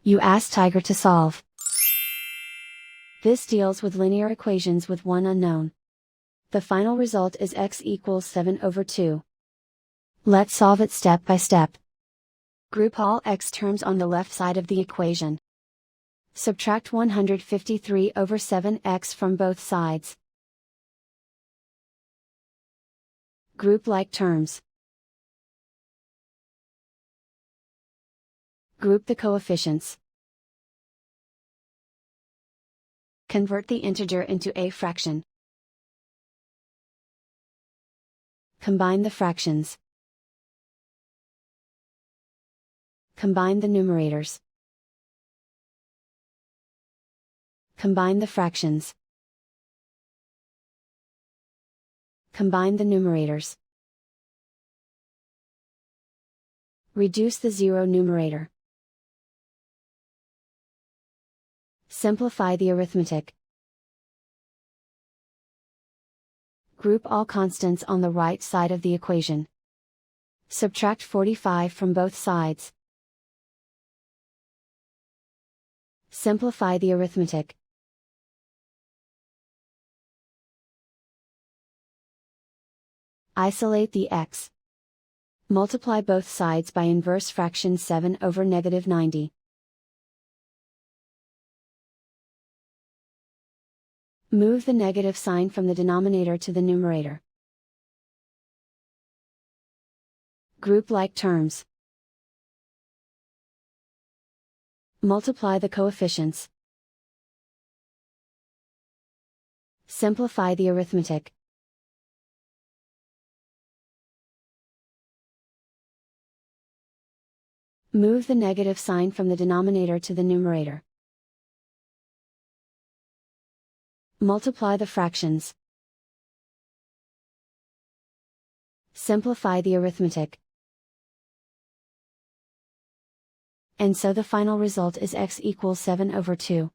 You ask Tiger to solve. This deals with linear equations with one unknown. The final result is x equals 7/2. Let's solve it step by step. Group all x terms on the left side of the equation. Subtract 153/7x from both sides. Group like terms. Group the coefficients. Convert the integer into a fraction. Combine the fractions. Combine the numerators. Combine the fractions. Combine the numerators. Reduce the zero numerator. Simplify the arithmetic. Group all constants on the right side of the equation. Subtract 45 from both sides. Simplify the arithmetic. Isolate the x. Multiply both sides by inverse fraction 7/-90. Move the negative sign from the denominator to the numerator. Group like terms. Multiply the coefficients. Simplify the arithmetic. Move the negative sign from the denominator to the numerator. Multiply the fractions. Simplify the arithmetic. And so the final result is x equals 7/2.